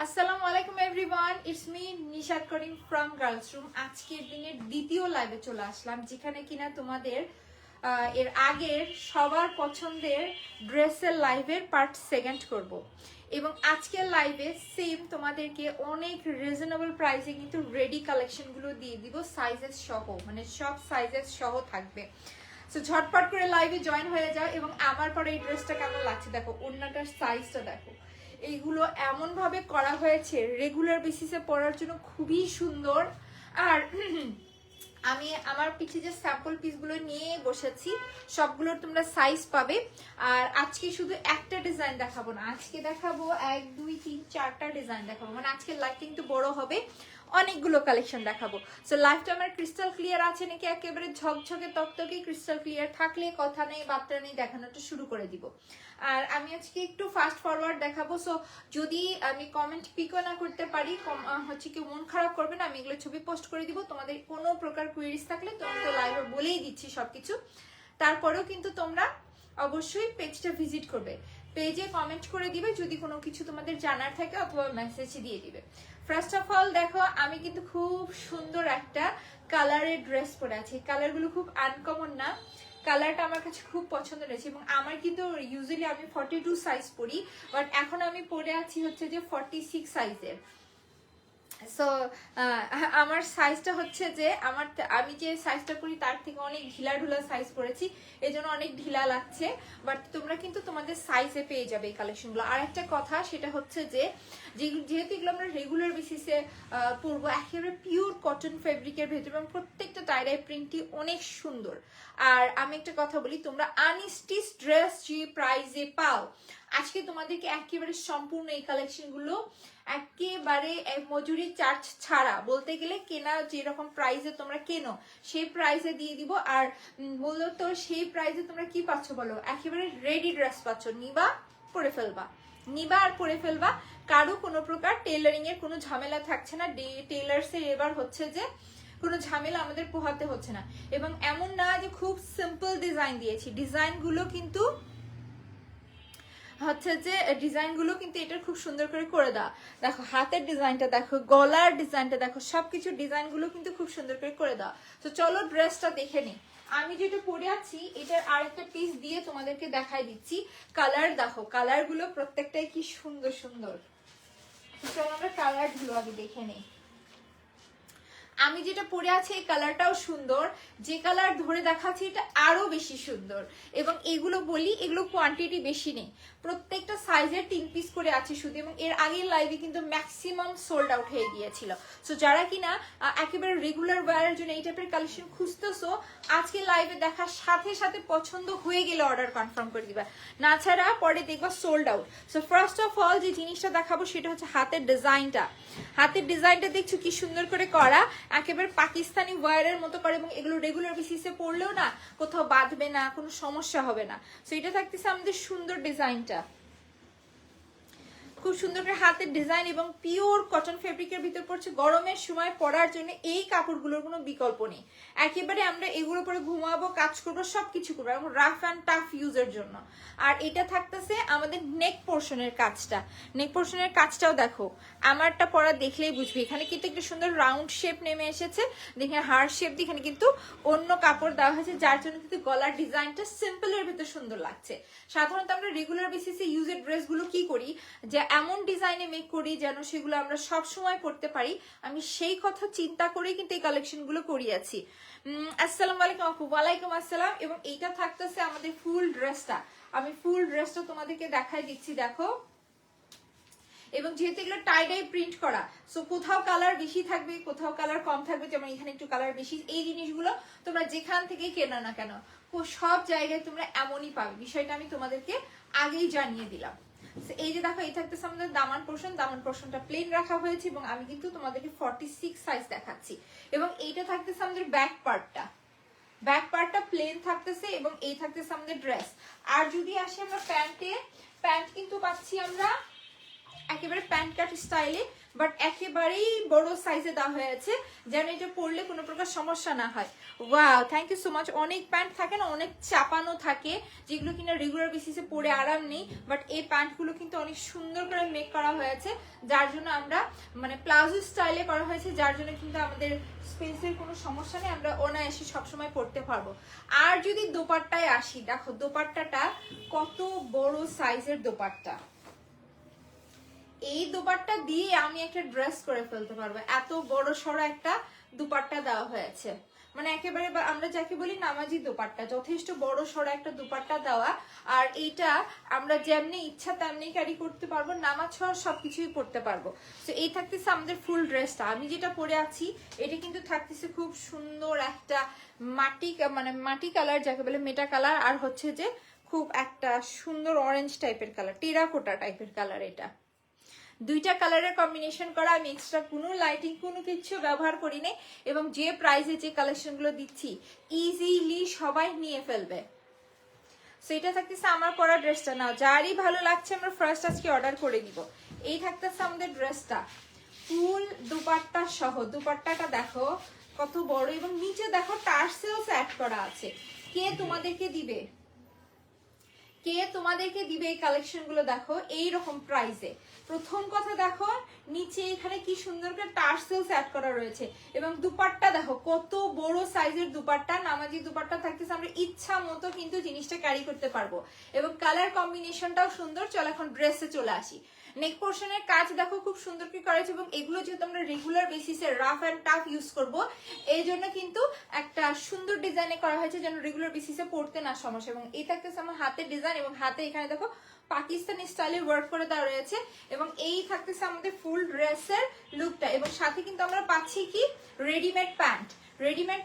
আসসালামু আলাইকুম everyone, it's me Nishad Karim from girls room. আজকের দিনের দ্বিতীয় লাইভে চলে আসলাম, যেখানে কিনা তোমাদের এর আগের সবার পছন্দের ড্রেসের লাইভের পার্ট সেকেন্ড করব। এবং আজকের লাইভে সেম তোমাদেরকে অনেক রিজনেবল প্রাইসে কিন্তু রেডি কালেকশনগুলো দিয়ে দিব, সাইজেস সহ, মানে সব সাইজেস সহ থাকবে। সো ঝটপট করে লাইভে জয়েন হয়ে যাও। এবং আমার পরে এই ড্রেসটা কেমন লাগছে দেখো, ওড়নাটার সাইজটা দেখো, এইগুলো এমন ভাবে করা হয়েছে রেগুলার বেসিসে পরার জন্য, খুবই সুন্দর। আর আমি আমার পিছে যে স্যাম্পল পিসগুলো নিয়ে বসেছি, সবগুলোর তোমরা সাইজ পাবে। আর আজকে শুধু একটা ডিজাইন দেখাবো না, আজকে দেখাবো 1 2 3 4টা ডিজাইন দেখাবো, মানে আজকের লাইভ কিন্তু বড় হবে, অনেকগুলো কালেকশন দেখাবো। সো লাইভটা আমার ক্রিস্টাল ক্লিয়ার আছে নাকি, একেবারে ঝকঝকে তকতকে ক্রিস্টাল ক্লিয়ার থাকলে কথা নেই বার্তা নেই, দেখানোটা শুরু করে দিব। আর আমি আজকে একটু ফাস্ট ফরওয়ার্ড দেখাবো। সো যদি আমি কমেন্ট পিকও না করতে পারি, হচ্ছে কি মন খারাপ করবে না, আমি এগুলো ছবি পোস্ট করে দিব। তোমাদের কোনো প্রকার কুইরিজ থাকলে তোমরা তো লাইভে বলেই দিচ্ছি সবকিছু, তারপরেও কিন্তু তোমরা অবশ্যই পেজটা ভিজিট করবে, পেজে কমেন্ট করে দিবে যদি কোনো কিছু তোমাদের জানার থাকে, অথবা মেসেজ দিয়ে দিবে। ফার্স্ট অফ অল দেখো, আমি কিন্তু খুব সুন্দর একটা কালারের ড্রেস পরে আছি। কালারগুলো খুব আনকমন না, কালারটা আমার কাছে খুব পছন্দ হয়েছে। এবং আমার কিন্তু ইউজুয়ালি আমি 42 সাইজ পরি, বাট এখন আমি পরে আছি হচ্ছে যে 46 সাইজের। সো আমার সাইজটা হচ্ছে যে আমি যে সাইজটা পরি তার থেকে অনেক ঢিলা ঢুলা সাইজ পরেছি, এই জন্য অনেক ঢিলা লাগছে। বাট তোমরা কিন্তু তোমাদের সাইজে পেয়ে যাবে এই কালেকশনগুলো। আর একটা কথা, সেটা হচ্ছে যে যেহেতু এগুলো আমরা রেগুলার বেসিসে পরবো, একেবারে পিওর কটন ফেব্রিকের ভেতরে, এবং প্রত্যেকটা টাই প্রিন্টই অনেক সুন্দর। আর আমি একটা কথা বলি, তোমরা আনস্টিচ ড্রেস যে প্রাইজে পাও, আজকে তোমাদেরকে একেবারে সম্পূর্ণ এই কালেকশনগুলো একেবারে মজুরি চার্জ ছাড়া, বলতে গেলে কেনা যেরকম প্রাইসে তোমরা কেনো সেই প্রাইসে দিয়ে দিব। আর মূলত সেই প্রাইসে তোমরা কি পাচ্ছ বলো, একেবারে রেডি ড্রেস পাচ্ছ, নিবা পরে ফেলবা, নিবা আর পরে ফেলবা। কারো কোনো প্রকার টেলারিং এর কোনো ঝামেলা থাকছে না। টেলার্সের এবার হচ্ছে যে কোনো ঝামেলা আমাদের পোহাতে হচ্ছে না। এবং এমন না যে খুব সিম্পল ডিজাইন দিয়েছি, ডিজাইনগুলো কিন্তু হচ্ছে যে ডিজাইনগুলো কিন্তু এটার খুব সুন্দর করে দেওয়া। দেখো হাতের ডিজাইনটা দেখো, গলার ডিজাইনটা দেখো, সবকিছু ডিজাইনগুলো কিন্তু খুব সুন্দর করে দেওয়া। তো চলো ড্রেসটা দেখে নিই। আমি যেটা পরে আছি এটার আরেকটা পিস দিয়ে তোমাদেরকে দেখাই দিচ্ছি। কালার দেখো, কালারগুলো প্রত্যেকটাই কি সুন্দর সুন্দর। চলো আমরা কালারগুলো আগে দেখে নিই। আমি যেটা পরে আছি এই কালারটাও সুন্দর, যে কালার ধরে দেখাচ্ছি এটা আরো বেশি সুন্দর। এবং এগুলো বলি, এগুলো কোয়ান্টিটি বেশি নেই, প্রত্যেকটা সাইজের 3 পিস করে আছে শুধু। এবং এর আগের লাইভে কিন্তু ম্যাক্সিমাম সোল্ড আউট হয়ে গিয়েছিল। সো যারা কিনা একেবারে রেগুলার ওয়্যারের জন্য এই টাইপের কালেকশন খুঁজতেছো, আজকে লাইভে দেখার সাথে সাথে পছন্দ হয়ে গেলে অর্ডার কনফার্ম করে দিবা, না ছাড়া পরে দেখবা sold out. So first of all যে জিনিসটা দেখাবো সেটা হচ্ছে হাতের ডিজাইনটা। হাতের ডিজাইনটা দেখছো কি সুন্দর করে করা, একেবারে পাকিস্তানি ওয়্যারের মতো করে। এবং এগুলো রেগুলার বেসিসে পরলেও না কোথাও বাঁধবে না, কোনো সমস্যা হবে না। সো এটা থাকতেছে আমাদের সুন্দর ডিজাইনটা, খুব সুন্দর করে হাতের ডিজাইন এবং পিওর কটন ফেব্রিকের ভিতর পড়ছে। গরমের সময় পরার জন্য এই কাপড়গুলোর কোনো বিকল্প নেই, একেবারে আমরা এগুলো পরে ঘুমাবো, কাজ করবো, সবকিছু করবো, এবং রাফ অ্যান্ড টাফ ইউজের জন্য। আর এটা থাকতেছে আমাদের নেক পোর্শনের কাজটা, নেক পোর্শনের কাজটাও দেখো, আমারটা পরা দেখলেই বুঝবি। এখানে কিন্তু একটা সুন্দর রাউন্ড শেপ নেমে এসেছে, দেখে হার্ট শেপ, এখানে কিন্তু অন্য কাপড় দেওয়া হয়েছে, যার জন্য কিন্তু গলার ডিজাইনটা সিম্পলের ভিতর সুন্দর লাগছে। সাধারণত আমরা রেগুলার বেসিসে ইউজের ড্রেসগুলো কি করি, যে এমন ডিজাইনে মেক করি যেন সেগুলো আমরা সব সময় পরতে পারি। আমি সেই কথা চিন্তা করে কিন্তু এই কালেকশনগুলো করিয়েছি। আসসালামু আলাইকুম আপু। ওয়ালাইকুম আসসালাম। এবং এইটা থাকতেছে আমাদের ফুল ড্রেসটা, আমি ফুল ড্রেসটা তোমাদেরকে দেখাই দিচ্ছি, দেখো। এবং যেহেতু এগুলো টাই ডাই প্রিন্ট করা, সো কোথাও কালার বেশি থাকবে, কোথাও কালার কম থাকবে, যেমন এখানে একটু কালার বেশি। এই জিনিসগুলো তোমরা যেখান থেকেই কেনো না কেন, সব জায়গায় তোমরা এমনই পাবে, বিষয়টা আমি তোমাদেরকে আগেই জানিয়ে দিলাম। এই যে দেখো, এই থাকতেছে আমাদের দামান পোর্শন, দামান পোর্শনটা প্লেন রাখা হয়েছে। এবং আমি কিন্তু তোমাদেরকে 46 সাইজ দেখাচ্ছি। এবং এইটা থাকতেছে আমাদের ব্যাক পার্টটা, ব্যাক পার্টটা প্লেন থাকতেছে। এবং এই থাকতেছে আমাদের ড্রেস। আর যদি আসি আমরা প্যান্টে, প্যান্ট কিন্তু পাচ্ছি আমরা একেবারে প্যান্ট কাট স্টাইলে, বাট একেবারেই বড় সাইজে দেওয়া হয়েছে যেন এটা পরলে কোনো প্রকার সমস্যা না হয়। Wow, thank you so much. অনেক প্যান্ট থাকে না, অনেক চাপানো থাকে, যেগুলো কিনা রেগুলার বেসিসে পরে আরাম নেই, বাট এই প্যান্টগুলো কিন্তু অনেক সুন্দর করে মেক করা হয়েছে, যার জন্য আমরা মানে প্লাজো স্টাইলে করা হয়েছে, যার জন্য কিন্তু আমাদের স্পেসের কোনো সমস্যা নেই, আমরা অনায়াসে সবসময় পরতে পারবো। আর যদি দোপাট্টায় আসি, দেখো দোপাট্টাটা কত বড় সাইজের দোপাট্টা। এই দোপাট্টা দিয়ে আমি একটা ড্রেস করে ফেলতে পারবো, এত বড় সড়ো একটা দোপাট্টা দেওয়া হয়েছে। মানে একেবারে আমরা যাকে বলি নামাজি দোপাট্টা, যথেষ্ট বড় সড়ো একটা দোপাট্টা দেওয়া। আর এইটা আমরা যেমনি ইচ্ছা তেমনি ক্যারি করতে পারবো, নামাজ ছাড়া সবকিছুই পরতে পারবো। তো এই থাকতেছে আমাদের ফুল ড্রেসটা। আমি যেটা পরে আছি এটা কিন্তু থাকতেছে খুব সুন্দর একটা মাটি কালার, যাকে বলে মেটা কালার, আর হচ্ছে যে খুব একটা সুন্দর অরেঞ্জ টাইপের কালার, টেরাকোটা টাইপের কালার। এটা দুইটা কালারের কম্বিনেশন করা, আমি এক্সট্রা কোনো লাইটিং কোনো কিছু ব্যবহার করি নাই, এবং যে প্রাইসে যে কালেকশনগুলো দিচ্ছি ইজিলি সবাই নিয়ে ফেলবে। সেটা থাকতেছে আমার পরা ড্রেসটা। নাও যারই ভালো লাগছে আমরা ফার্স্ট আজকে অর্ডার করে দিব। এই থাকতেছে আমাদের ড্রেসটা ফুল দুপাট্টা সহ। দুপাট্টাটা দেখো কত বড়, এবং নিচে দেখো টার্সেলস অ্যাড করা আছে। কে তোমাদেরকে দিবে এই কালেকশন গুলো দেখো এইরকম প্রাইসে? প্রথম কথা দেখো নিচে এখানে কি সুন্দর করে টার্সেলস অ্যাড করা রয়েছে, এবং দুপাট্টা দেখো কত বড় সাইজের দুপাট্টা। নামাজি দুপাট্টা থাকতেছে, আমরা ইচ্ছা মতো কিন্তু জিনিসটা ক্যারি করতে পারবো, এবং কালার কম্বিনেশনটাও সুন্দর। চল এখন ড্রেসে চলে আসি। নেক পোর্শনের কাজ দেখো খুব সুন্দর কি করেছে, এবং এগুলো যেহেতু আমরা রেগুলার বেসিসে রাফ এন্ড টাফ ইউজ করব, এই জন্য কিন্তু একটা সুন্দর ডিজাইনে করা হয়েছে যেন রেগুলার বেসিসে পড়তে না সমস্যা। এবং এই থাকতেছে আমার হাতের ডিজাইন, এবং হাতে এখানে দেখো পাকিস্তানি স্টাইলে ওয়ার্ক করে দেওয়া রয়েছে, এবং এই থাকতেছে আমাদের ফুল ড্রেসের লুকটা। এবং সাথে কিন্তু আমরা পাচ্ছি কি রেডিমেড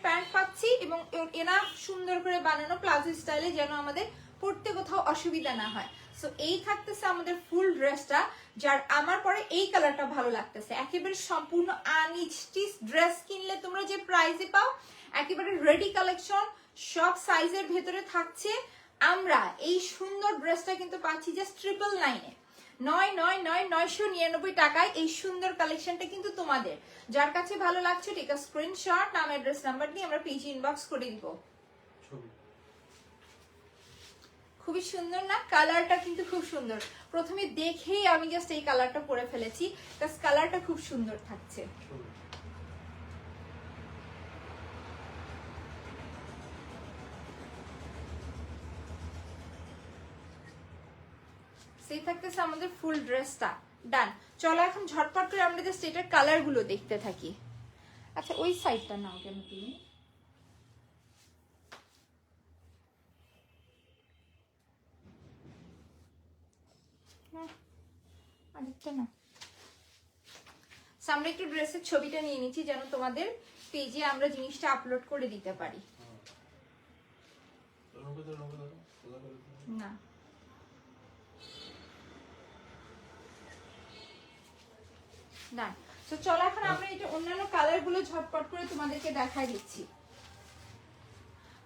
প্যান্ট পাচ্ছি, এবং এনাফ সুন্দর করে বানানো প্লাজো স্টাইলে, যেন আমাদের পড়তে কোথাও অসুবিধা না হয়। সো এই থাকতেছে আমাদের ফুল ড্রেসটা, যার আমার পরে এই কালারটা ভালো লাগতেছে। একেবারে সম্পূর্ণ আনস্টিচ ড্রেস কিনলে তোমরা যে প্রাইসে পাও, একেবারে রেডি কালেকশন, সব সাইজের ভেতরে থাকছে। আমরা এই সুন্দর ড্রেসটা কিন্তু পাচ্ছি জাস্ট 999-এ, 999 টাকায়। এই সুন্দর কালেকশনটা কিন্তু তোমাদের, যার কাছে ভালো লাগছে টেক আ স্ক্রিনশট, নাম অ্যাড্রেস নাম্বার দিয়ে আমরা পেজ ইনবক্স করে দিব। খুবই সুন্দর না? কালারটা কিন্তু খুব সুন্দর। প্রথমে দেখেই আমি জাস্ট এই কালারটা পরে ফেলেছি, কারণ কালারটা খুব সুন্দর থাকছে। সেই থাকতেছে আমাদের ফুল ড্রেসটা। ডান। চলো এখন ঝটপট করে আমরা জাস্ট এটার কালার গুলো দেখতে থাকি। আচ্ছা ওই সাইডটা নাও কেন তুমি? আরেকটা না। আমরা একটু ড্রেসের ছবিটা নিয়ে নিচ্ছি যেন তোমাদের পেজে আমরা জিনিসটা আপলোড করে দিতে পারি। না না, তো চলো এখন আমরা এটা অন্যান্য কালার গুলো ঝটপট করে তোমাদেরকে দেখাই দিচ্ছি।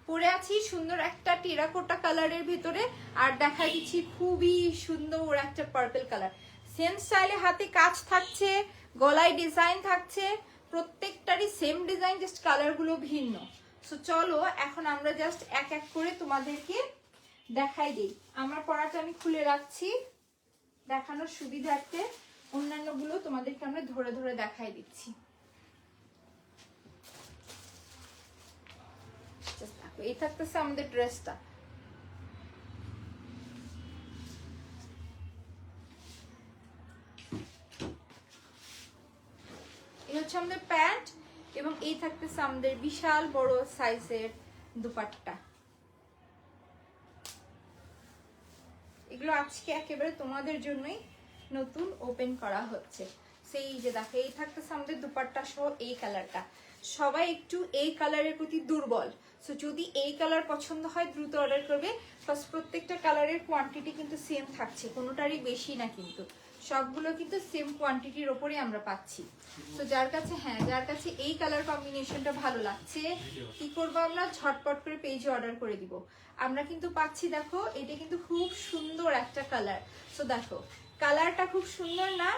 পরে আছি সুন্দর একটা টেরাকোটা কালারের ভিতরে, আর দেখাই দিচ্ছি খুবই সুন্দর একটা পার্পল কালার। সেম স্টাইলে হাতে কাজ থাকছে, গলায় ডিজাইন থাকছে, প্রত্যেকটারই সেম ডিজাইন, জাস্ট কালার গুলো ভিন্ন। সো চলো এখন আমরা জাস্ট এক এক করে তোমাদেরকে দেখাই দিই। আমার পরাটা আমি খুলে রাখছি দেখানোর সুবিধার্থে, অন্যান্য গুলো তোমাদেরকে আমরা ধরে ধরে দেখাই দিচ্ছি। এই থাকতেছে আমাদের ড্রেসটা। এই হচ্ছে আমাদের প্যান্ট, এবং এই থাকতেছে আমাদের বিশাল বড় সাইজের দুপাট্টা। এগুলো আজকে একেবারে তোমাদের জন্যই নতুন ওপেন করা হচ্ছে। সেই যে দেখো এই থাকতেছে আমাদের দুপাট্টা সহ এই কালারটা। সবাই একটু এই কালারের প্রতি দুর্বল, সো যদি এই কালার পছন্দ হয় দ্রুত অর্ডার করবে। ফার্স্ট প্রত্যেকটা কালারের কোয়ান্টিটি কিন্তু সেম থাকছে, কোনোটারই বেশি না, কিন্তু সবগুলো কিন্তু সেম কোয়ান্টিটির ওপরে আমরা পাচ্ছি। তো যার কাছে এই কালার কম্বিনেশনটা ভালো লাগছে, কি করবো আমরা ঝটপট করে পেজে অর্ডার করে দিব। আমরা কিন্তু পাচ্ছি, দেখো এটা কিন্তু খুব সুন্দর একটা কালার। তো দেখো কালারটা খুব সুন্দর না,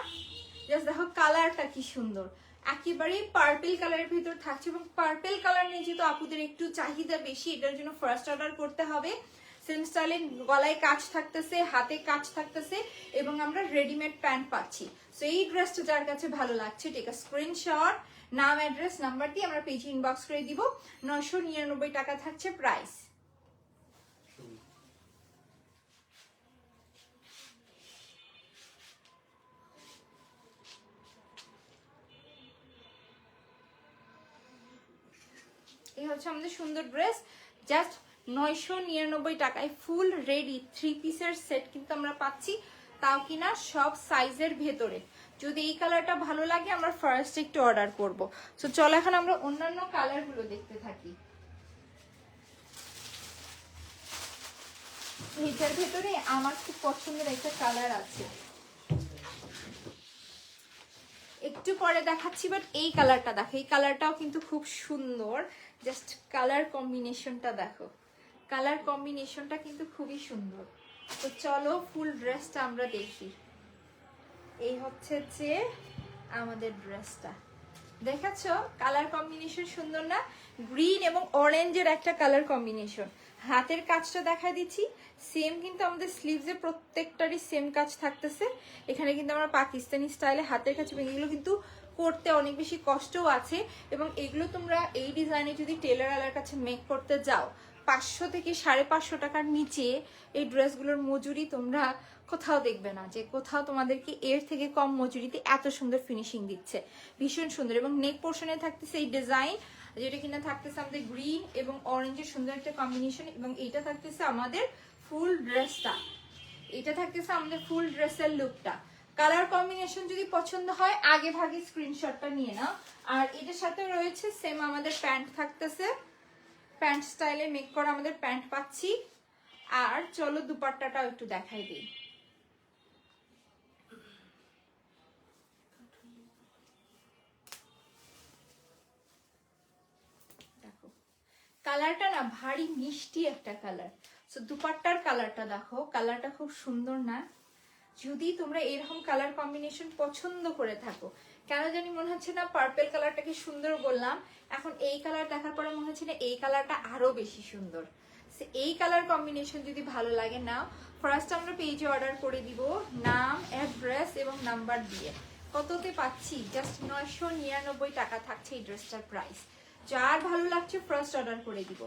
জাস্ট দেখো কালারটা কি সুন্দর, একেবারেই পার্পল কালারের ভিতর থাকছে। এবং পার্পল কালার নিয়ে যেহেতু আপুদের একটু চাহিদা বেশি, এটার জন্য ফার্স্ট অর্ডার করতে হবে। সেম স্টাইলে গলায় কাজ থাকতেছে, হাতে কাজ থাকতেছে, এবং আমরা রেডিমেড প্যান্ট পাচ্ছি। সো এই ড্রেসটা যার কাছে ভালো লাগছে টেক আ স্ক্রিনশট, নাম অ্যাড্রেস নাম্বার দিয়ে আমরা পেজে ইনবক্স করে দিব। 999 টাকা থাকছে প্রাইস। এই হচ্ছে আমাদের সুন্দর ড্রেস, জাস্ট 999 টাকায় ফুল রেডি 3 পিসের সেট কিন্তু আমরা পাচ্ছি, তাও কিনা সব সাইজের ভেতরে। যদি এই কালারটা ভালো লাগে আমরা ফার্স্ট একটু অর্ডার করব। সো চলো এখন আমরা অন্যান্য কালারগুলো দেখতে থাকি। এটার ভেতরে আমার খুব পছন্দের একটা কালার আছে, একটু পরে দেখাচ্ছি, বাট এই কালারটা দেখো, এই কালারটাও কিন্তু খুব সুন্দর। জাস্ট কালার কম্বিনেশনটা দেখো, কালার কম্বিনেশনটা কিন্তু খুবই সুন্দর। তো চলো ফুল ড্রেসটা আমরা দেখি। এই হচ্ছে যে আমাদের ড্রেসটা, দেখাচ্ছো কালার কম্বিনেশন সুন্দর না? গ্রিন এবং অরেঞ্জের একটা কালার কম্বিনেশন। হাতের কাজটা দেখা দিচ্ছি, সেম কিন্তু আমাদের স্লিভসে প্রত্যেকটারই সেম কাজ থাকতেছে। এখানে কিন্তু আমরা পাকিস্তানি স্টাইলে হাতের কাজ, এবং এগুলো কিন্তু করতে অনেক বেশি কষ্টও আছে। এবং এগুলো তোমরা এই ডিজাইনে যদি টেলারওয়ালার কাছে মেক করতে যাও, 500 থেকে 550 টাকার নিচে এই ড্রেসগুলোর মজুরি তোমরা কোথাও দেখবে না, যে কোথাও তোমাদেরকে এর থেকে কম মজুরিতে এত সুন্দর ফিনিশিং দিচ্ছে। ভীষণ সুন্দর। এবং নেক পোর্শনে থাকতেছে এই ডিজাইন, যেটা কিনা থাকতেছে আমাদের গ্রিন এবং অরেঞ্জের সুন্দর একটা কম্বিনেশন। এবং এইটা থাকতেছে আমাদের ফুল ড্রেসটা, এটা থাকতেছে আমাদের ফুল ড্রেসের লুকটা। কালার কম্বিনেশন যদি পছন্দ হয় আগে ভাগে স্ক্রিনশটটা নিয়ে নাও। আর এটার সাথে রয়েছে সেম আমাদের প্যান্ট থাকতেছে, প্যান্ট স্টাইলে মেক করা আমাদের প্যান্ট পাচ্ছি। আর চলো দুপাট্টাটাও একটু দেখাই দিই। দেখো কালারটা না ভারী মিষ্টি একটা কালার। সো দুপাট্টার কালারটা দেখো, কালারটা খুব সুন্দর না? যদি তোমরা এরকম কালার কম্বিনেশন পছন্দ করে থাকো, কেন জানি মনে হচ্ছে না পার্পল কালারটাকে সুন্দর বললাম, এখন এই কালার দেখার পরে মনে হচ্ছে না এই কালারটা আরো বেশি সুন্দর। এই কালার কম্বিনেশন যদি ভালো লাগে না, ফার্স্ট আমরা পেজে অর্ডার করে দিব নাম, অ্যাড্রেস এবং নাম্বার দিয়ে। কততে পাচ্ছি? জাস্ট 999 টাকা থাকছে এই ড্রেসটার প্রাইস। যার ভালো লাগছে ফার্স্ট অর্ডার করে দিব।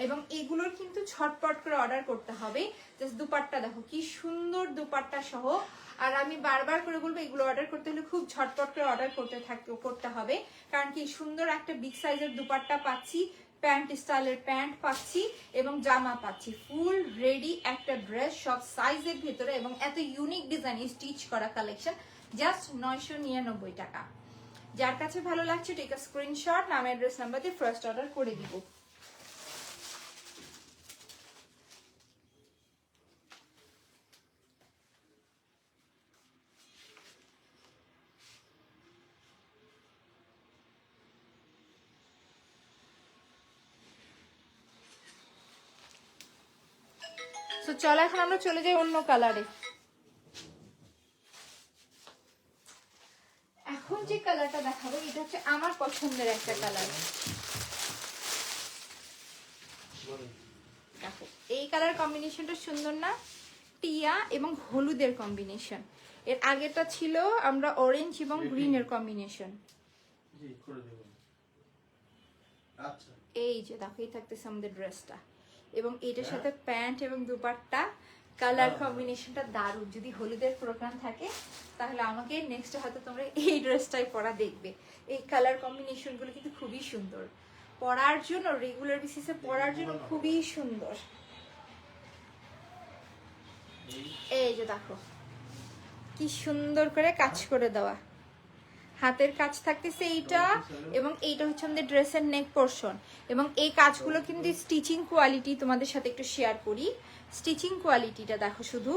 এবং এগুলোর কিন্তু ছটপট করে অর্ডার করতে হবে। জাস্ট দুপাট্টা দেখো কি সুন্দর, দুপাট্টা সহ। আর আমি বারবার করে বলবো এগুলো অর্ডার করতে হলে খুব ঝটপট করে অর্ডার করতে হবে, কারণ কি সুন্দর একটা বিগ সাইজের দুপাট্টা পাচ্ছি, প্যান্ট স্টাইলের প্যান্ট পাচ্ছি এবং জামা পাচ্ছি। ফুল রেডি একটা ড্রেস সব সাইজের ভেতরে, এবং এত ইউনিক ডিজাইন স্টিচ করা কালেকশন, জাস্ট 999 টাকা। যার কাছে ভালো লাগছে টেক আ স্ক্রিনশট, নাম অ্যাড্রেস নাম্বার দিয়ে ফার্স্ট অর্ডার করে দিব। তো চলো এখন আমরা চলে যাই অন্য কালারে। এখন যে কালারটা দেখাবো এটা হচ্ছে আমার পছন্দের একটা কালার। দেখো এই কালার কম্বিনেশনটা সুন্দর না? টিয়া এবং হলুদের কম্বিনেশন। এর আগেটা ছিল আমরা অরেঞ্জ এবং গ্রিনের কম্বিনেশন। এই যে দেখো এই থাকতেছে আমাদের ড্রেসটা, এবং এটার সাথে প্যান্ট এবং দুপাট্টা। কালার কম্বিনেশনটা দারুণ। যদি হলুদের প্রোগ্রাম থাকে তাহলে আমাকে নেক্সট হয়তো তোমরা এই ড্রেসটাই পরা দেখবে। এই কালার কম্বিনেশনগুলো কিন্তু খুবই সুন্দর, পরার জন্য রেগুলার বেসিসে পরার জন্য খুবই সুন্দর। এই যে দেখো কি সুন্দর করে কাজ করে দেওয়া, হাতের কাজ থাকতেছে এইটা, এবং এইটা হচ্ছে আমাদের ড্রেসের নেক পোর্শন। এবং এই কাজগুলো কিন্তু স্টিচিং কোয়ালিটি তোমাদের সাথে একটু শেয়ার করি। স্টিচিং কোয়ালিটিটা দেখো শুধু,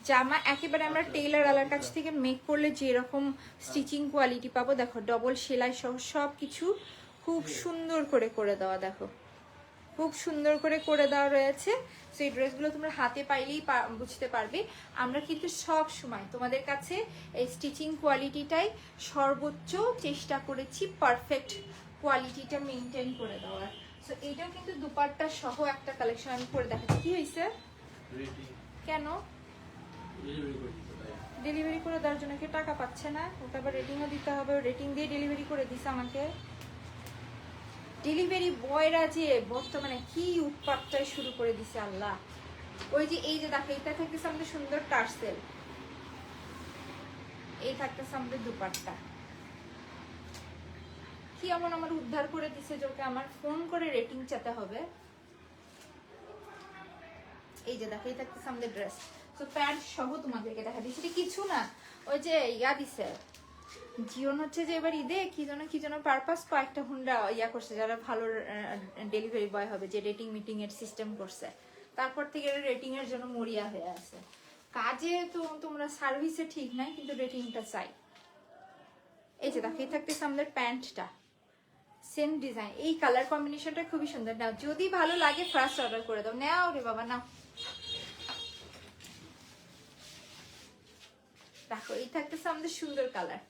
জামা একেবারে আমরা টেইলার আলার কাছ থেকে মেক করলে যেরকম স্টিচিং কোয়ালিটি পাবো, দেখো ডবল সেলাই সহ সব কিছু খুব সুন্দর করে দেওয়া, দেখো খুব সুন্দর করে দেওয়া রয়েছে। সো এই ড্রেসগুলো তোমরা হাতে পাইলেই বুঝতে পারবে। আমরা কিন্তু সব সময় তোমাদের কাছে এই স্টিচিং কোয়ালিটিটাই সর্বোচ্চ চেষ্টা করেছি পারফেক্ট কোয়ালিটিটা মেনটেন করে দেওয়ার। সো এইটাও কিন্তু দুপাট্টা সহ একটা কালেকশন আমি করে দেখাচ্ছি। কি হয়েছে, কেন ডেলিভারি করে দেওয়ার জন্য কি টাকা পাচ্ছে না? ওটা আবার রেটিংও দিতে হবে, রেটিং দিয়ে ডেলিভারি করে দিছে আমাকে। ডেলিভারি বয়রা যে বর্তমানে কি উৎপাতটাই শুরু করে দিছে আল্লাহ। ওই যে এই যে দেখো, এটা থাকতেছে আমাদের সুন্দর টার্সেল, এই থাকতেছে আমাদের দুপাট্টা। কি এমন আমার উদ্ধার করে দিছে যে ওকে আমার ফোন করে রেটিং চাতে হবে। এই যে দেখো, এই থাকতেছে আমাদের ড্রেস। তো প্যান্ট সহ তোমাদেরকে দেখা দিচ্ছি, কিছু না ওই যে ইয়া দিছে জিওন হচ্ছে যে এবার ঈদে কি যেন পারপাস কয়েকটা হুন্ডা ইয়া করছে, যারা ভালো ডেলিভারি বয় হবে, যে রেটিং মিটিং এর সিস্টেম করছে, তারপর থেকে রেটিং এর জন্য মরিয়া হয়ে আছে। কাজে তো তোমরা সার্ভিসে ঠিক নাই, কিন্তু রেটিংটা চাই। এই যে দেখো, এই থাকতেছে আমাদের প্যান্টটা, সেম ডিজাইন, এই কালার কম্বিনেশনটা খুবই সুন্দর। নাও যদি ভালো লাগে ফার্স্ট অর্ডার করে দাও। নাও রে বাবা নাও। দেখো, এই থাকতেছে আমাদের সুন্দর কালার,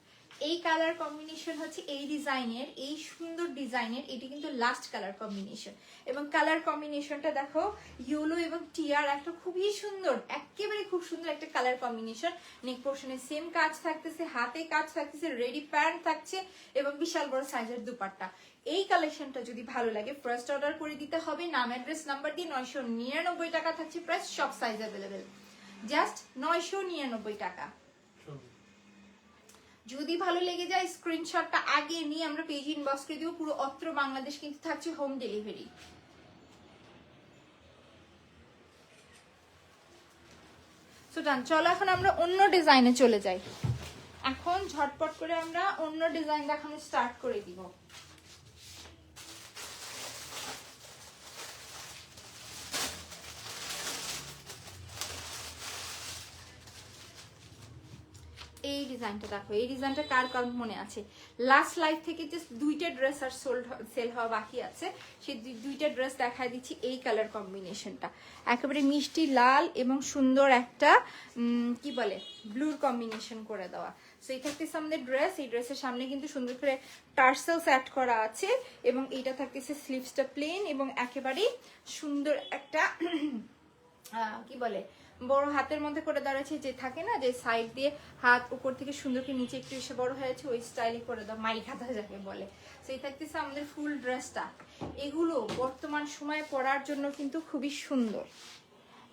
এই কালার কম্বিনেশন হচ্ছে এই ডিজাইনের, এই সুন্দর ডিজাইনের, এটি কিন্তু লাস্ট কালার কম্বিনেশন। এবং কালার কম্বিনেশনটা দেখো, ইয়েলো এবং টিয়ার একটা খুবই সুন্দর, একেবারে খুব সুন্দর একটা কালার কম্বিনেশন। নেক পোর্শনে সেম কাজ থাকতেছে, হাতে কাজ থাকতেছে, রেডি প্যান্ট থাকছে এবং বিশাল বড় সাইজের দুপাট্টা। এই কালেকশনটা যদি ভালো লাগে ফার্স্ট অর্ডার করে দিতে হবে। নাম অ্যাড্রেস নাম্বার দিয়ে 999 টাকা থাকছে প্রাইস, সব সাইজ অ্যাভেলেবেল, জাস্ট 999 টাকা। যদি ভালো লেগে যায় স্ক্রিনশটটা আগে নিয়ে আমরা পেজ ইনবক্স করে দিব। পুরো অত্র বাংলাদেশ কিন্তু থাকছে হোম ডেলিভারি। সো ডান, চলো এখন আমরা অন্য ডিজাইনে চলে যাই। এখন ঝটপট করে আমরা অন্য ডিজাইন দেখানো স্টার্ট করে দিব। এই ডিজাইনটা দেখো, এই ডিজাইনটা কার কার মনে আছে? লাস্ট লাইভ থেকে জাস্ট দুইটা ড্রেস আর সেল হওয়া বাকি আছে, সেই দুইটা ড্রেস দেখাই দিচ্ছি। এই কালার কম্বিনেশনটা একেবারে মিষ্টি লাল এবং সুন্দর একটা কি বলে ব্লুর কম্বিনেশন করে দেওয়া। সো এই থাকতেছে আমাদের ড্রেস, এই ড্রেসের সামনে কিন্তু সুন্দর করে টার্সেলস অ্যাড করা আছে এবং এইটা থাকতেছে স্লিভসটা প্লেন এবং একেবারে সুন্দর একটা কি বলে বড় হাতের মধ্যে করে দাঁড়াচ্ছে, যে থাকে না যে সাইড দিয়ে হাত উপর থেকে সুন্দর করে নিচে একটু এসে বড় হয়েছে, ওই স্টাইলে করে দাও, মাই খাতা যাকে বলে। সেই থাকতেছে আমাদের ফুল ড্রেসটা। এগুলো বর্তমান সময়ে পরার জন্য কিন্তু খুবই সুন্দর,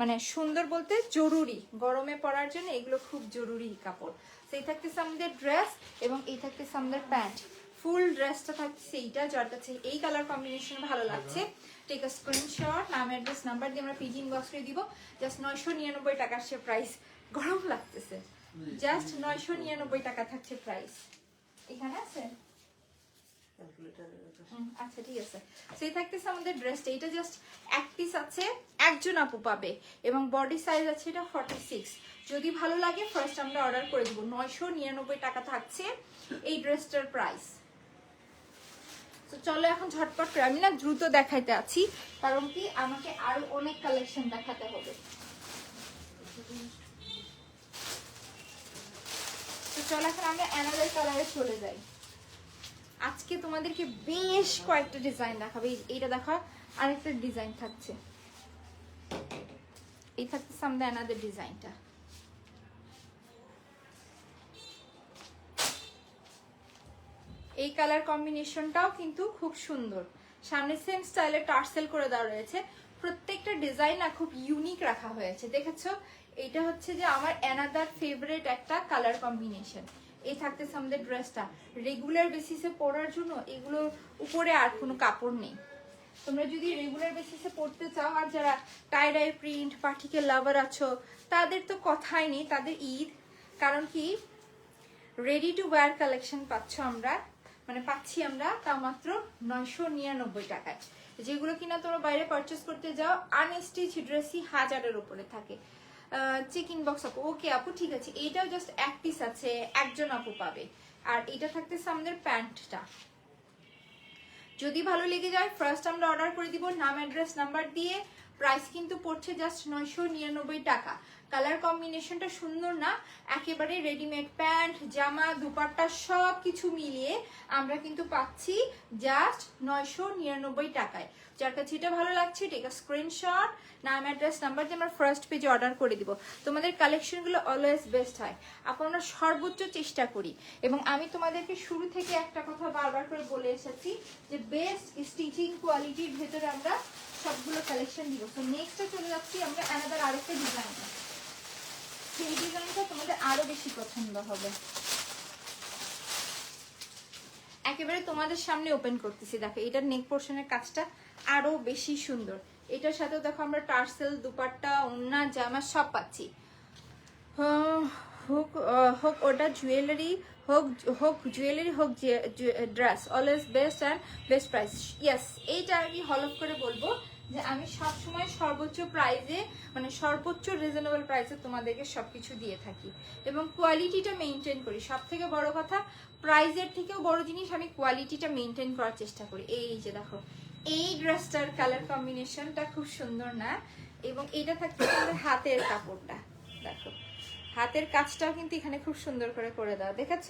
মানে সুন্দর বলতে জরুরি, গরমে পরার জন্য এগুলো খুব জরুরি কাপড়। সেই থাকতেছে আমাদের ড্রেস এবং এই থাকতেছে আমাদের প্যান্ট। ফুল ড্রেসটা থাকছে এইটা, যার কাছে এই কালার কম্বিনেশন ভালো লাগছে টেক আ স্ক্রিনশট, নাম অ্যাড্রেস নাম্বার দিয়ে আমরা পিজি ইনবক্স করে দিব। জাস্ট 999 টাকার সে প্রাইস। গরম লাগতেছে, জাস্ট 999 টাকা থাকছে প্রাইস। এখানে আছে আচ্ছা ঠিক আছে। সেই থাকতেছে আমাদের ড্রেসটা, এটা জাস্ট এক পিস আছে, একজন আপু পাবে এবং বডি সাইজ আছে এটা 46। যদি ভালো লাগে ফার্স্ট আমরা অর্ডার করে দিব। 999 টাকা থাকছে এই ড্রেসটার প্রাইস। তো চলো এখন ঝটপট করে, আমি না দ্রুত দেখাইতে আছি কারণ কি আমাকে আরো অনেক কালেকশন দেখাতে হবে। তো চলো এখন আমরা অ্যানাদার কালারে চলে যাই। আজকে তোমাদেরকে বেশ কয়েকটা ডিজাইন দেখাবে। এইটা দেখো, আরেকটা ডিজাইন থাকছে, এই থাকতেছে আমাদের অ্যানাদার ডিজাইনটা। এই কালার কম্বিনেশনটাও কিন্তু খুব সুন্দর, সামনে সেম স্টাইলে টার্সেল করে দেওয়া রয়েছে। প্রত্যেকটা ডিজাইন না খুব ইউনিক রাখা হয়েছে, দেখেছো? এটা হচ্ছে যে আমার অ্যানাদার ফেভারিট একটা কালার কম্বিনেশন। এই থাকতেছে আমাদের ড্রেসটা, রেগুলার বেসিসে পরার জন্য এগুলোর উপরে আর কোনো কাপড় নেই। তোমরা যদি রেগুলার বেসিসে পড়তে চাও, আর যারা টাই ডাই প্রিন্ট পার্টিকেল লাভার আছো তাদের তো কথাই নেই, তাদের ঈদ। কারণ কি রেডি টু ওয়্যার কালেকশন পাচ্ছি আমরা তাও মাত্র 999 টাকায়, যেগুলো কিনা তোমরা বাইরে পারচেস করতে যাও আনস্টিচ ড্রেসই 1000-এর উপরে থাকে। চেক ইনবক্স আপু। ওকে আপু ঠিক আছে, এইটাও জাস্ট এক পিস আছে, একজন আপু পাবে। আর এটা থাকতেছে আমাদের প্যান্টটা। যদি ভালো লেগে যায় ফার্স্ট আমরা অর্ডার করে দিব নাম অ্যাড্রেস নাম্বার দিয়ে। প্রাইস কিন্তু পড়ছে জাস্ট 999 টাকা। কালার কম্বিনেশনটা সুন্দর না? একেবারে রেডিমেড প্যান্ট, জামা, দুপাট্টা সব কিছু মিলিয়ে আমরা কিন্তু পাচ্ছি জাস্ট 999 টাকায়। যার কাছে এটা ভালো লাগছে টেক আ স্ক্রিনশট, নাম অ্যাড্রেস নাম্বার দিয়ে আমরা ফার্স্ট পেজে অর্ডার করে দিব। তোমাদের কালেকশনগুলো অলওয়েজ বেস্ট হয় আপু, আমরা সর্বোচ্চ চেষ্টা করি। এবং আমি তোমাদেরকে শুরু থেকে একটা কথা বারবার করে বলে এসেছি যে বেস্ট স্টিচিং কোয়ালিটির ভেতরে আমরা সবগুলো কালেকশন দিব। তো নেক্সটে চলে যাচ্ছি আমরা অ্যানাদার আরেকটা ডিজাইন। সেই ডিজাইনটা তোমাদের আরো বেশি পছন্দ হবে। একেবারে তোমাদের সামনে ওপেন করতেছি। দেখো এটার নেক পোর্শনের কাজটা আরো বেশি সুন্দর। এটার সাথে দেখো আমরা টার্সেল, দুপাট্টা, ওড়না, জামা সব পাচ্ছি। হোক হোক ওটা জুয়েলারি, হোক জুয়েলারি, হোক dress, always best and best price. Yes, এইটা আর কি হলফ করে বলবো যে আমি সবসময় সর্বোচ্চ প্রাইসে, মানে সর্বোচ্চ রিজনেবল প্রাইসে তোমাদেরকে সবকিছু দিয়ে থাকি এবং কোয়ালিটিটা মেনটেন করি। সব থেকে বড় কথা, প্রাইসের থেকেও বড় জিনিস আমি কোয়ালিটিটা মেনটেন করার চেষ্টা করি। এই যে দেখো এই ড্রেসটার কালার কম্বিনেশনটা খুব সুন্দর না? এবং এটা থাকছে আমাদের হাতের কাপড়টা। দেখো হাতের কাজটাও কিন্তু এখানে খুব সুন্দর করে করে দেওয়া, দেখেছ?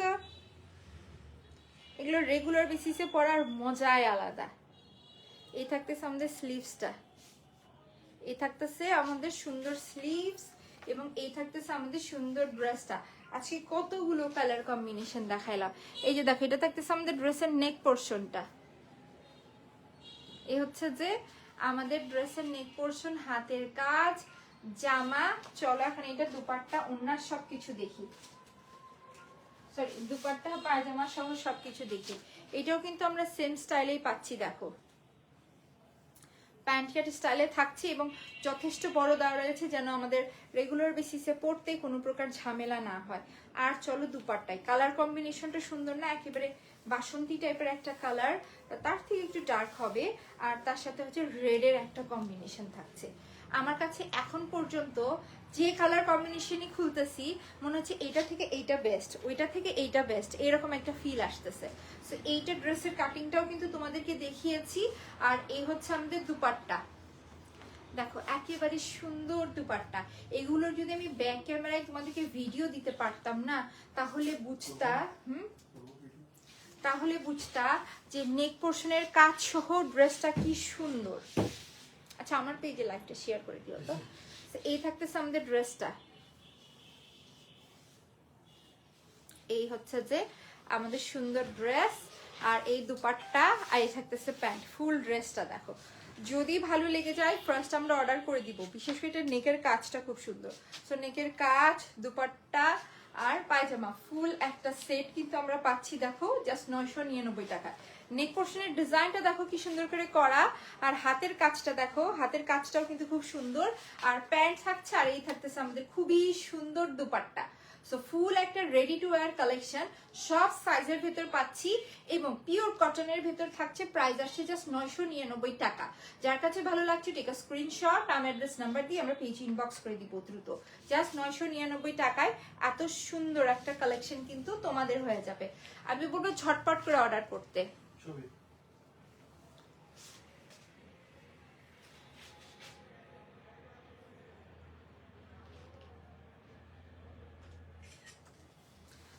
এগুলো রেগুলার বেসিসে পরার মজাই আলাদা। এই থাকতেছে আমাদের স্লিভসটা, এই থাকতেছে আমাদের সুন্দর স্লিভস, এবং এই থাকতেছে আমাদের সুন্দর ড্রেসটা। আজকে কতগুলো কালার কম্বিনেশন দেখাইলাম। এই যে দেখো এটা থাকতেছে আমাদের ড্রেসের নেক পোর্শনটা। এই হচ্ছে যে আমাদের ড্রেসের নেক পোর্শন, হাতের কাজ, জামা। চলো এখন এটা দুপাট্টা, ওড়না সবকিছু দেখি। সরি, দুপাট্টা, পায়জামা সহ সবকিছু দেখি। এটাও কিন্তু আমরা সেম স্টাইলেই পাচ্ছি। দেখো প্যান্ট শার্ট স্টাইলে থাকছে এবং যথেষ্ট বড় দেওয়া রয়েছে যেন আমাদের রেগুলার বেসিসে পড়তে কোনো প্রকার ঝামেলা না হয়। আর চলো দুপাট্টায়, কালার কম্বিনেশনটা সুন্দর না? একেবারে বাসন্তী টাইপের একটা কালার, তার থেকে একটু ডার্ক হবে, আর তার সাথে হচ্ছে রেডের একটা কম্বিনেশন থাকছে। আমার কাছে এখন পর্যন্ত যে কালার কম্বিনেশনই খুলতেছি মনে হচ্ছে এইটা থেকে এইটা বেস্ট, ওইটা থেকে এইটা বেস্ট, এরকম একটা ফিল আসতেছে। সো এইটা ড্রেসের কাটিংটাও কিন্তু তোমাদেরকে দেখিয়েছি। আর এই হচ্ছে আমাদের দুপাট্টা। দেখো একেবারে সুন্দর দুপাট্টা। এগুলোর যদি আমি ব্যাক ক্যামেরায় তোমাদেরকে ভিডিও দিতে পারতাম না তাহলে বুঝতা যে নেক পোর্শনের কাজ সহ ড্রেসটা কি সুন্দর। আচ্ছা আমার পেজে লাইভটা শেয়ার করে দিও তো। এই থাকতেছে আমাদের ড্রেসটা, এই হচ্ছে যে আমাদের সুন্দর ড্রেস, আর এই দুপাট্টা, আর এই থাকতেছে প্যান্ট। ফুল ড্রেসটা দেখো, যদি ভালো লেগে যায় ফার্স্ট আমরা অর্ডার করে দিব। বিশেষ করে এটা নেকের কাজটা খুব সুন্দর। সো নেকের কাজ, দুপাট্টা আর পায়জামা ফুল একটা সেট কিন্তু আমরা পাচ্ছি। দেখো জাস্ট 999 টাকা। নেক পোর্শনের ডিজাইনটা দেখো কি সুন্দর করে করা, আর হাতের কাজটা দেখো, হাতের কাজটাও কিন্তু খুব সুন্দর। আর প্যান্ট থাকছে, আর এই থাকতেছে আমাদের খুবই সুন্দর দুপাট্টা। সো ফুল একটা রেডি টু ওয়্যার কালেকশন, সব সাইজের ভেতর পাচ্ছি এবং পিওর কটনের ভেতর থাকছে। প্রাইস আসছে জাস্ট 999 টাকা। যার কাছে ভালো লাগছে টেক আ স্ক্রিনশট, নাম অ্যাড্রেস নাম্বার দিয়ে আমরা পেজ ইনবক্স করে দিব দ্রুত। জাস্ট 999 টাকায় এত সুন্দর একটা কালেকশন কিন্তু তোমাদের হয়ে যাবে। আমি বলবো ঝটপট করে অর্ডার করতে।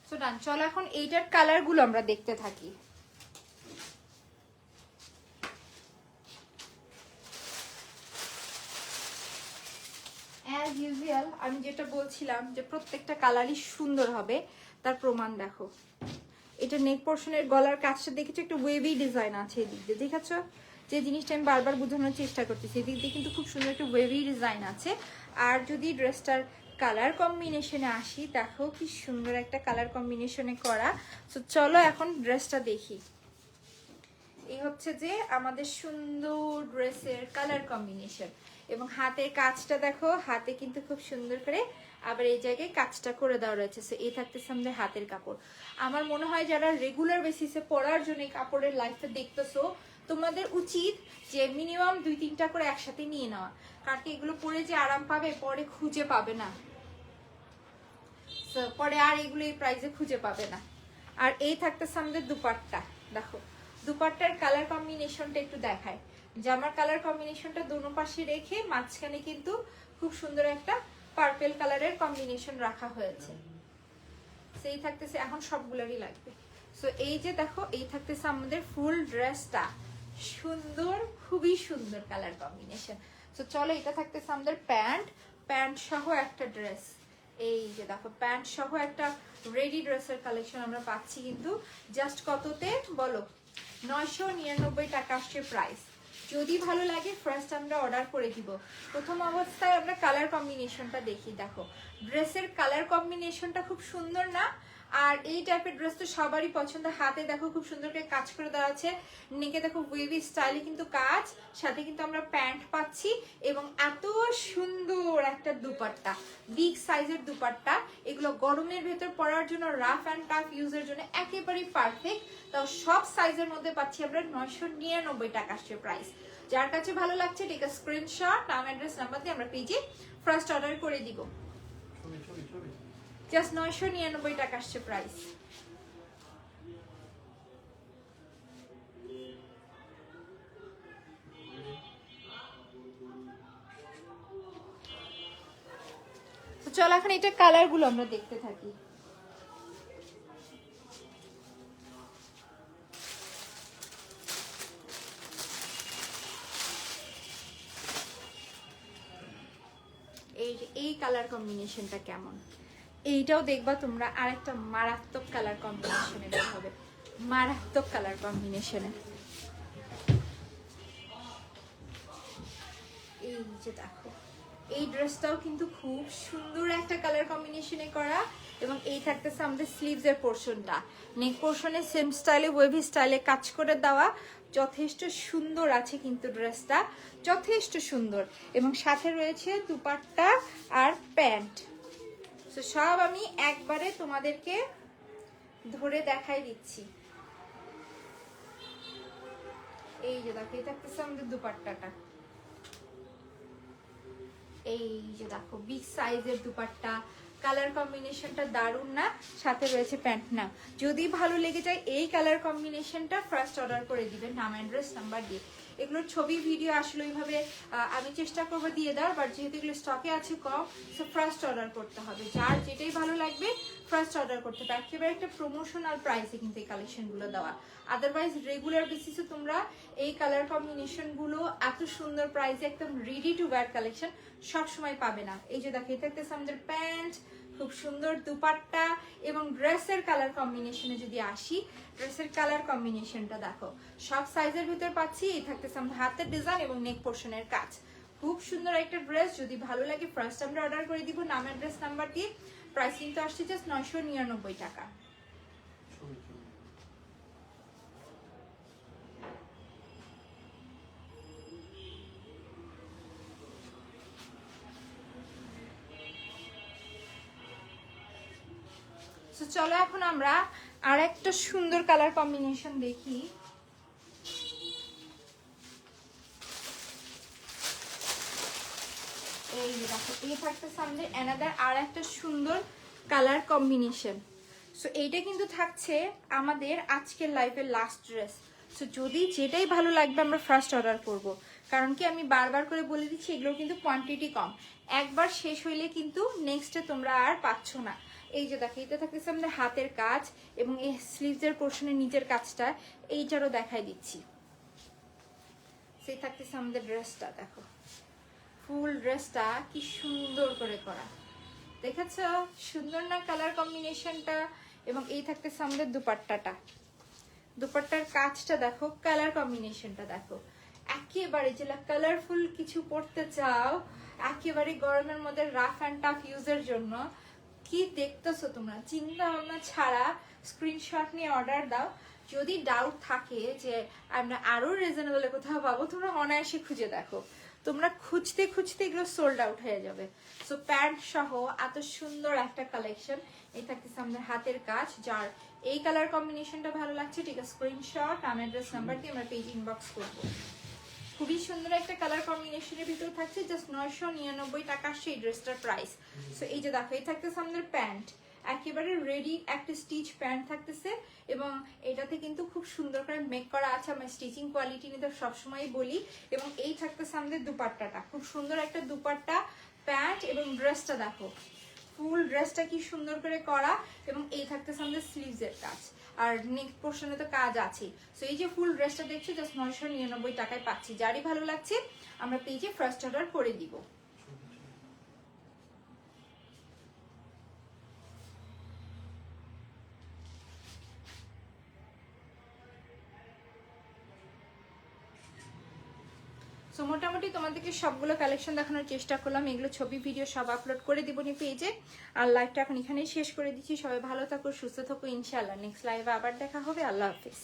সো ডান, চলো এখন এইটার কালার গুলো আমরা দেখতে থাকি। অ্যাজ ইউজুয়াল আমি যেটা বলছিলাম যে প্রত্যেকটা কালারই সুন্দর হবে, তার প্রমাণ দেখো। এটা নেক পোর্শনের গলার কাজটা দেখেছো, একটু ওয়েভি ডিজাইন আছে এদিক দিয়ে, দেখেছো? যে জিনিসটা আমি বারবার বোঝানোর চেষ্টা করতেছি, এদিক দিয়ে কিন্তু খুব সুন্দর একটা ওয়েভি ডিজাইন আছে। আর যদি ড্রেসটার কালার কম্বিনেশনে আসি, দেখো কি সুন্দর একটা কালার কম্বিনেশনে করা। তো চলো এখন ড্রেসটা দেখি। এই হচ্ছে যে আমাদের সুন্দর ড্রেসের কালার কম্বিনেশন, এবং হাতের কাজটা দেখো, হাতে কিন্তু খুব সুন্দর করে আবার এই জায়গায় কাজটা করে দেওয়া রয়েছে। সো এই থাকতেছে আমাদের হাতের কাপড়। আমার মনে হয় যারা রেগুলার বেসিসে পরার জন্য কাপড়ের লাইফটা দেখতেছো, তোমাদের উচিত যে মিনিমাম 2-3টা করে একসাথে নিয়ে নেওয়া, কারণ কি এগুলো পরে যে আরাম পাবে পরে খুঁজে পাবে না, পরে আর এগুলো এই প্রাইসে খুঁজে পাবে না। আর এই থাকতেছে আমাদের দুপাট্টা, দেখো দুপাট্টার কালার কম্বিনেশনটা একটু দেখায়। জামার কালার কম্বিনেশনটা দোনো পাশে রেখে মাঝখানে কিন্তু খুব সুন্দর একটা পার্পল কালারের কম্বিনেশন রাখা হয়েছে। সেই থাকতেছে, এখন সবগুলোরই লাগবে। সো এই যে দেখো এই থাকতেছে আমাদের ফুল ড্রেসটা, সুন্দর, খুবই সুন্দর কালার কম্বিনেশন। সো চলো এটা থাকতেছে আমাদের প্যান্ট সহ একটা ড্রেস। এই যে দেখো প্যান্ট সহ একটা রেডি ড্রেসের কালেকশন আমরা পাচ্ছি কিন্তু জাস্ট কততে বলো, 999 টাকা আসছে প্রাইস। যদি ভালো লাগে ফার্স্ট আমরা অর্ডার করে দিব। প্রথম অবস্থায় আমরা কালার কম্বিনেশনটা দেখি, দেখো ড্রেসের কালার কম্বিনেশনটা খুব সুন্দর না? আর এই টাইপের ড্রেস তো সবারই পছন্দ। হাতে দেখো খুব সুন্দর করে কাজ করে দেওয়া আছে, নেকে দেখো ওয়েভি স্টাইলে কিন্তু কাজ, সাথে কিন্তু আমরা প্যান্ট পাচ্ছি এবং এত সুন্দর একটা দুপাট্টা, বিগ সাইজের দুপাট্টা। এগুলো গরমের ভেতর পরার জন্য, রাফ অ্যান্ড টাফ ইউজের জন্য একেবারেই পারফেক্ট। তাও সব সাইজের মধ্যে পাচ্ছি আমরা 999 টাকা আসছে প্রাইস। যার কাছে ভালো লাগছে টেক আ স্ক্রিনশট, নাম অ্যাড্রেস নাম্বার দিয়ে আমরা পেজে ফার্স্ট অর্ডার করে দিব। জাস্ট 999 টাকা আসছে প্রাইস। চল এখন এটা কালার গুলো আমরা দেখতে থাকি। এই কালার কম্বিনেশনটা কেমন, এইটাও দেখবা তোমরা। আরেকটা মারাত্মক কালার কম্বিনেশনে হবে, মারাত্মক কালার কম্বিনেশনে। এই যে দেখো এই ড্রেসটাও কিন্তু খুব সুন্দর একটা কালার কম্বিনেশনে করা এবং এই থাকতেছে আমাদের স্লিভস এর পোরশনটা, নেক পোরশনে সেম স্টাইলে ওয়েভি স্টাইলে কাজ করে দেওয়া। যথেষ্ট সুন্দর আছে কিন্তু ড্রেসটা, যথেষ্ট সুন্দর। এবং সাথে রয়েছে দুপাট্টা আর প্যান্ট। তো সব আমি একবারে তোমাদেরকে ধরে দেখাই দিচ্ছি। এই যে দেখো এই থাকতেছে আমাদের দুপাট্টাটা, এই যে দেখো বিগ সাইজের দুপাট্টা, কালার কম্বিনেশনটা দারুণ না? সাথে রয়েছে প্যান্ট। না যদি ভালো লেগে যায় এই কালার কম্বিনেশনটা ফার্স্ট অর্ডার করে দিবেন নাম অ্যাড্রেস নাম্বার দিয়ে। এগুলোর ছবি ভিডিও আসলে ওইভাবে আমি চেষ্টা করবো দিয়ে দেওয়ার, বাট যেহেতু এগুলো স্টকে আছে কম, সো ফার্স্ট অর্ডার করতে হবে। যার যেটাই ভালো লাগবে ফার্স্ট অর্ডার করতে হবে। একেবারে একটা প্রমোশনাল প্রাইসে কিন্তু এই কালেকশনগুলো দেওয়া, আদারওয়াইজ রেগুলার বেসিসে তোমরা এই কালার কম্বিনেশনগুলো এত সুন্দর প্রাইসে একদম রেডি টু ওয়্যার কালেকশন সবসময় পাবে না। এই যে দেখো এটা থাকতেছে আমাদের প্যান্ট, খুব সুন্দর দুপাট্টা এবং ড্রেসের কালার কম্বিনেশনে যদি আসি, ড্রেসের কালার কম্বিনেশনটা দেখো সব সাইজের ভিতর পাচ্ছি। এই থাকতেছে আমাদের হাতের ডিজাইন এবং নেক পোর্শনের কাজ, খুব সুন্দর একটা ড্রেস। যদি ভালো লাগে ফার্স্ট আমরা অর্ডার করে দিব নাম অ্যাড্রেস নাম্বার দিয়ে। প্রাইস কিন্তু আসছে জাস্ট 999 টাকা। চলো এখন আমরা আর একটা সুন্দর কালার কম্বিনেশন দেখি। এই দেখো এই থাকতেছে আমাদের অ্যানাদার আর একটা সুন্দর কালার কম্বিনেশন। সো এইটা কিন্তু থাকছে আমাদের আজকের লাইফের লাস্ট ড্রেস। সো যদি যেটাই ভালো লাগবে আমরা ফার্স্ট অর্ডার করব, কারণ কি আমি বারবার করে বলে দিচ্ছি এগুলো কিন্তু কোয়ান্টিটি কম, একবার শেষ হইলে কিন্তু নেক্সটে তোমরা আর পাচ্ছ না। এই যে দেখো এটা থাকতেছে আমাদের হাতের কাজ এবং এই স্লিভসের পোর্শনের নিচের কাজটা এইটারও দেখাই দিচ্ছি। সেই থাকতেছে আমাদের ড্রেসটা, দেখো ফুল ড্রেসটা কি সুন্দর করে করা, দেখেছ সুন্দর না কালার কম্বিনেশনটা? এবং এই থাকতেছে আমাদের দুপাট্টাটা, দুপাট্টার কাজটা দেখো, কালার কম্বিনেশনটা দেখো। একেবারে যেটা কালারফুল কিছু পড়তে চাও, একেবারে গরমের মধ্যে রাফ অ্যান্ড টাফ ইউজের জন্য, কি দেখতেছো তোমরা? চিন্তা ভাবনা ছাড়া স্ক্রিনশট নিয়ে অর্ডার দাও। যদি ডাউট থাকে যে আমরা আরো রিজনেবলে কোথাও পাবো, তোমরা অনায়াসে খুঁজে দেখো, তোমরা খুঁজতে খুঁজতে এগুলো সোল্ড আউট হয়ে যাবে। সো প্যান্ট সহ এত সুন্দর একটা কালেকশন। এই থাকতেছে আমাদের হাতের কাজ, যার এই কালার কম্বিনেশনটা ভালো লাগছে, ঠিক আছে স্ক্রিনশট আমি অ্যাড্রেস নাম্বার দিয়ে আমরা পেজ ইনবক্স করবো। খুবই সুন্দর একটা কালার কম্বিনেশনের ভিতর থাকছে, জাস্ট 999 টাকা সেই ড্রেসটার প্রাইস। সো এই যে দেখো, এই থাকতেছে আমাদের প্যান্ট, একেবারে রেডি একটা স্টিচ প্যান্ট থাকতেছে, এবং এটাতে কিন্তু খুব সুন্দর করে মেক করা আছে। আমি স্টিচিং কোয়ালিটি নিয়ে তো সবসময় বলি। এবং এই থাকতেছে আমাদের দুপাট্টাটা, খুব সুন্দর একটা দুপাট্টা, প্যান্ট এবং ড্রেসটা দেখো ফুল ড্রেসটা কি সুন্দর করে করা, এবং এই থাকতেছে আমাদের স্লিভসের কাজ, আর নেক পোর্শনে তো কাজ আছে। সো এই যে ফুল ড্রেসটা দেখছো জাস্ট 999 টাকায় পাচ্ছি। যারই ভালো লাগছে আমরা পেজে ফার্স্ট অর্ডার করে দিব। সো মোটামুটি তোমাদেরকে সবগুলো কালেকশন দেখানোর চেষ্টা করলাম, এগুলো ছবি ভিডিও সব আপলোড করে দিব নি পেজে। আর লাইভটা এখন এখানেই শেষ করে দিচ্ছি। সবাই ভালো থাকো, সুস্থ থাকো, ইনশাআল্লাহ নেক্সট লাইভে আবার দেখা হবে। আল্লাহ হাফিজ।